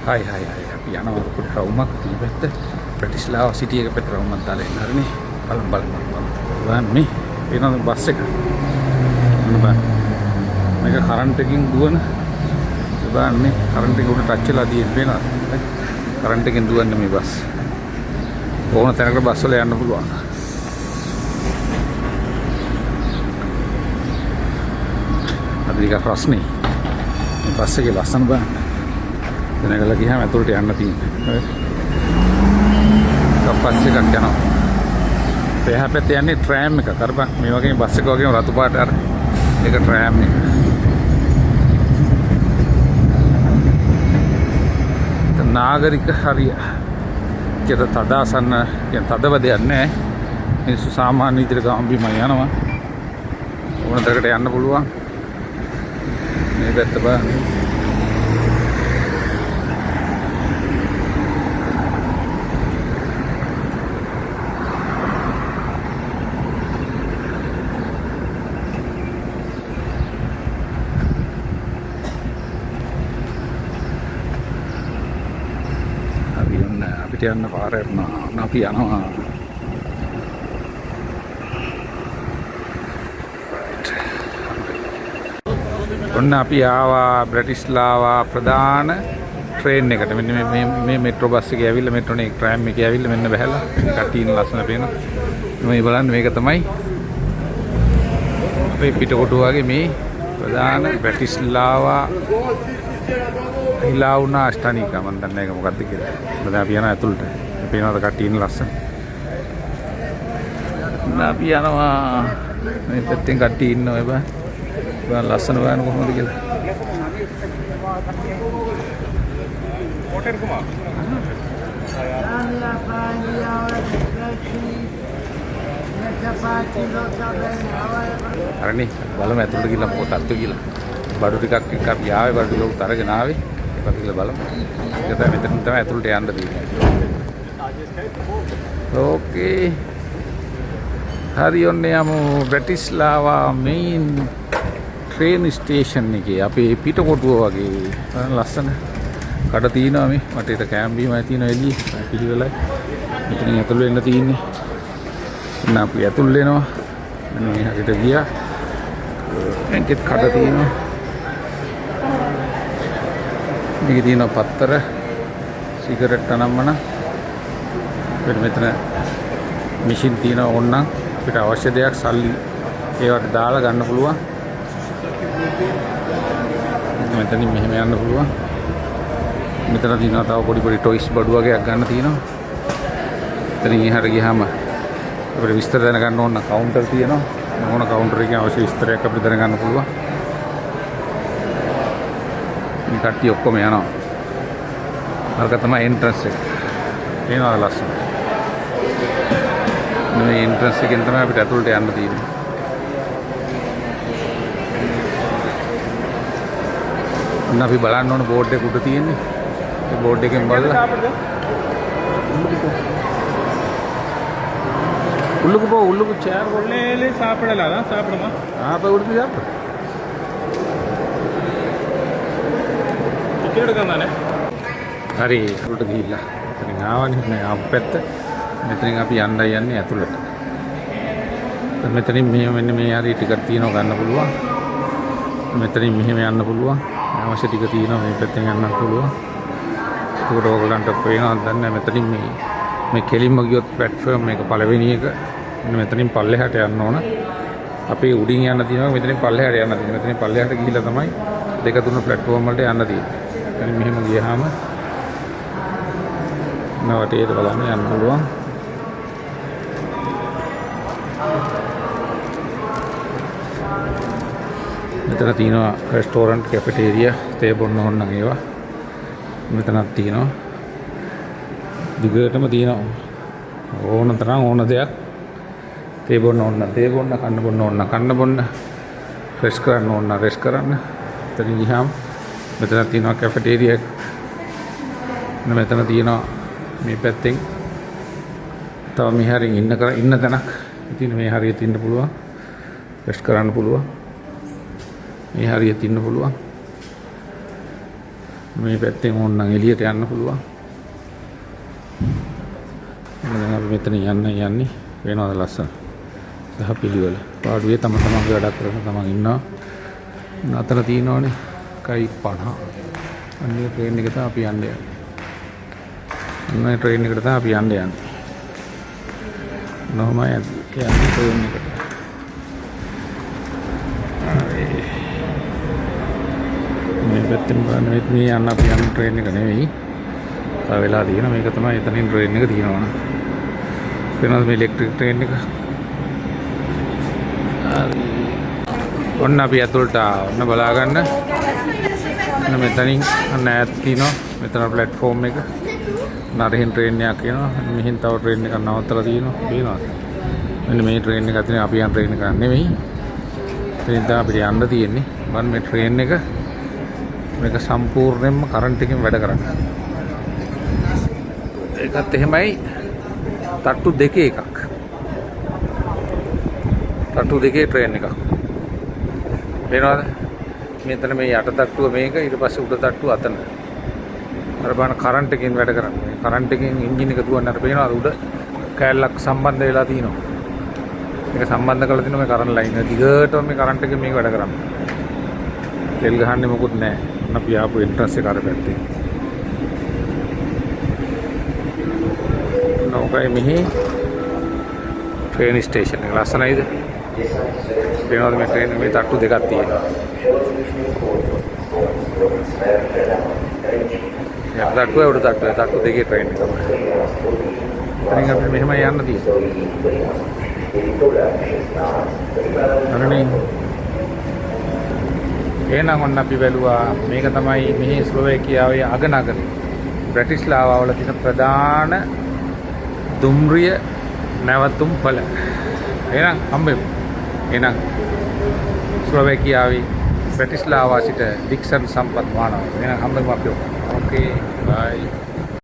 Hai අපි යනවා පොඩි රවුමක් තියපැත්ත ප්‍රතිස්ලාව සිටි එක පැත්ත රවුමක් දාලා එන්න හරිනේ බලන්න මේ වෙනද බස් එක බලන්න මේක කරන්ට් එකකින් දුවන බලන්නේ කරන්ට් එක උඩ ටච් වෙලා තියෙන වෙනද කරන්ට් එකෙන් දුවන්නේ මේ බස් ඕන තැනකට බස් වල යන්න පුළුවන් අද ටිකක් ප්‍රශ්නේ මේ බස් එකේ ලස්සන බලන්න දැනගලා ගියාම ඇතුළට යන්න තියෙනවා. කප්පස් එකක් යනවා. එහා පැත්තේ යන්නේ ට්‍රෑම් එක. කරපන් මේ වගේ බස් එක වගේම රතු පාට අර ඒක ට්‍රෑම් එක. නාගරික හරිය. චේත තදාසන්න කියන තදවදයක් නැහැ. මිනිස්සු සාමාන්‍ය විදිහට ගාම්බිම යනවා. ඕන තරකට යන්න පුළුවන්. මේ පැත්ත බලන්න. අපිට යන්න පාර යනවා අපි යනවා ඔන්න අපි ආවා බ්‍රැටිස්ලාවා ප්‍රධාන ට්‍රේන් එකට මෙන්න මේ මෙට්‍රෝ බස් එකේ ඇවිල්ලා මෙට්‍රෝනේ ට්‍රෑම් එකේ ඇවිල්ලා මෙන්න බහැලා කටින් ලස්සන පේනවා මේ බලන්න මේක තමයි අපේ පිටකොටුව වගේ මේ ප්‍රධාන බ්‍රැටිස්ලාවා හිලාවුනා අෂ්ටානිකා මන් දන්නේ ඒක මොකක්ද කියලා. දැන් අපි යනවා ඇතුළට. පේනවද කට්ටියන ලස්සන. අපි යනවා මේ පැත්තෙන් කට්ටිය ඉන්නවා බෑ. බලන්න ලස්සන බලන්න කොහොමද කියලා. හොටෙල් කුමා. අරනේ බලමු ඇතුළට ගිහලා මොකක්ද කියලා. බඩු ටිකක් එක්ක අපි ආවේ බඩු ටික අරගෙන ආවේ. ඒකත් කියලා බලමු. ඒක තමයි මෙතන තමයි ඇතුළට යන්න තියෙන්නේ. ඕකේ. හරි ඔන්නේ යමු බ්‍රැටිස්ලාවා මේන් ට්‍රේන් ස්ටේෂන් එකේ අපේ පිටකොටුව වගේ ලස්සන කඩ තියෙනවා මේ. මට ඒක කැම්බීමයි තියෙනවා එළියේ. පිළිවෙලයි. මෙතනින් ඇතුළ වෙන්න තියෙන්නේ. එන්න අපි ඇතුළ වෙනවා. මේ හැකට ගියා. මේකෙත් කඩ තියෙනවා. මේකේ තියෙනවා පත්තර සිගරට් අනම්මන අපිට මෙතන මැෂින් තියෙනවා ඕනනම් අපිට අවශ්‍ය දෙයක් සල්ලි ඒවට දාලා ගන්න පුළුවන් මෙතනින් මෙහෙම යන්න පුළුවන් මෙතන තියෙනවා තව පොඩි ටොයිස් බඩු වගේක් ගන්න තියෙනවා එතනින් එහාට ගියාම අපිට විස්තර දැනගන්න ඕන කවුන්ටර් තියෙනවා ඕන කවුන්ටර් එකේ අවශ්‍ය විස්තරයක් අපිට දැනගන්න පුළුවන් මේ කට්ටිය ඔක්කොම යනවා. අරක තමයි එන්ට්‍රන්ස් එක. ඒනවා ලස්සන. මේ එන්ට්‍රන්ස් එකෙන් තමයි අපිට ඇතුළට යන්න තියෙන්නේ. දැන් අපි බලන්න ඕන බෝඩ් එක උඩ තියෙන්නේ. ඒ බෝඩ් එකෙන් බලලා உள்ளுக்கு சேர் உள்ளே சாப்பிடலாம் தான் சாப்பிடுமா அப்போ கொடுத்து சாப்பிடு හරි උඩට ගිහිල්ලා එතනින් ආවනේ මේ අපපැත්ත මෙතනින් අපි යන්නයි යන්නේ ඇතුළට මෙතනින් මෙන්න මේ හරි ටිකක් තියෙනවා ගන්න පුළුවන් මෙතනින් මෙහෙම යන්න පුළුවන් අවශ්‍ය ටික තියෙනවා මේ පැත්තෙන් යන්න පුළුවන් ඒකට ඕගලන්ට පේනවද දන්නේ මෙතනින් මේ කෙලින්ම ගියොත් ප්ලැට්ෆෝම් එක පළවෙනි එක මෙතනින් පල්ලෙහාට යන්න ඕන අපි උඩින් යන්න තියෙනවා මෙතනින් පල්ලෙහාට යන්න තියෙනවා මෙතනින් පල්ලෙහාට ගිහිල්ලා තමයි දෙක තුන ප්ලැට්ෆෝම් වලට යන්න තියෙන්නේ මෙහෙම ගියාම නවටේට බලන්න යන්න පුළුවන්. මෙතන තියෙනවා රෙස්ටෝරන්ට් කැෆෙටේරියා තේ බොන්න ඕන නම් ඒවා. මෙතනක් තියෙනවා. දිගටම තියෙනවා. ඕන තරම් ඕන දෙයක්. තේ බොන්න ඕන නම් තේ බොන්න, කන්න බොන්න ඕන නම් කන්න බොන්න. ෆ්‍රෙෂ් කරන්න ඕන නම් ෆ්‍රෙෂ් කරන්න. එතන ගියාම මෙතන තියෙනවා කැෆෙටේරියා එක. මෙතන තියෙනවා මේ පැත්තෙන් තව මේ හරින් ඉන්න තැනක්. ඉතින් මේ හරියට ඉන්න පුළුවන්. ටෙස්ට් කරන්න පුළුවන්. මේ හරියට ඉන්න පුළුවන්. මේ පැත්තෙන් ඕනනම් එළියට යන්න පුළුවන්. දැන් අපි මෙතන යන්නේ වෙනවද ලස්සන. සහ පිළිවෙල. පාඩුවේ තම තමන්ගේ වැඩක් කරන තමන් ඉන්නවා. අතන තියෙනවනේ කයි 50. අන්නේ ට්‍රේන් එක තමයි අපි යන්නේ. අන්නේ ට්‍රේන් එකට තමයි අපි යන්නේ. නොමයි යන්නේ ට්‍රේන් එකට. මේ පැත්තෙන් බලන්න මේ යන්න අපි යන ට්‍රේන් එක නෙවෙයි. තව වෙලා තියෙන මේක තමයි එතනින් ට්‍රේන් එක තියෙනවා. වෙනද මේ ඉලෙක්ට්‍රික් ට්‍රේන් එක. ඔන්න අපි ඇතුළට ඔන්න බලා ගන්න. ඔන්න මෙතනින් අන්න ඈත් තියෙනවා. මෙතන ප්ලැට්ෆෝම් එක. නරහින් ට්‍රේන් එකක් යනවා. මෙහින් තව ට්‍රේන් එකක් නවත්තලා තියෙනවා. පේනවද? මෙන්න මේ ට්‍රේන් එක අතරින් අපි යන ට්‍රේන් එක නෙවෙයි. ඉතින් තමයි අපිට යන්න තියෙන්නේ. බලන්න මේ ට්‍රේන් එක මේක සම්පූර්ණයෙන්ම කරන්ට් එකෙන් වැඩ කරන්නේ. ඒකත් එහෙමයි තට්ටු දෙකේ එකක්. තට්ටු දෙකේ ට්‍රේන් එකක්. වෙනවද? මෙතන මේ යට තට්ටුව මේක ඊට පස්සේ උඩ තට්ටුව අතන. අර බලන්න කරන්ට් එකෙන් වැඩ කරන්නේ. කරන්ට් එකෙන් එන්ජින් එක දුවන්නට පේනවද උඩ කෑල්ලක් සම්බන්ධ වෙලා තියෙනවා. මේක සම්බන්ධ කරලා තියෙනවා මේ කරන්ට් ලයින් එක. දිගටම මේ කරන්ට් එකෙන් මේක වැඩ කරන්නේ. තෙල් ගහන්නේ මොකුත් නැහැ. අපි ආපු එන්ට්‍රන්ස් එක අර පැත්තේ. නෝකයි මෙහි ට්‍රේන් ස්ටේෂන් එක ලස්සනයිද? වෙනවද මේ ට්‍රේන් මේ තට්ටු දෙකක් තියෙනවා. යට තට්ටුව උඩ තට්ටුව තට්ටු දෙකේ ට්‍රේන් එක තමයි. ඉතින් අපිට මෙහෙමයි යන්න තියෙන්නේ. අරනේ එහෙනම් ඔන්න අපි බැලුවා මේක තමයි මෙහි ස්ලෝවේකියාවේ අගනගරය. බ්‍රැටිස්ලාවා වල තියෙන ප්‍රධාන දුම්රිය නැවතුම් පළ. එහෙනම් හම්බෙමු. එහෙනම් ස්ලෝවේකියාවේ බ්‍රැටිස්ලාවා සිට ඩික්සන් සම්පත් මානව. එහෙනම් හම්බෙමු අපි. ඕකේ බයි.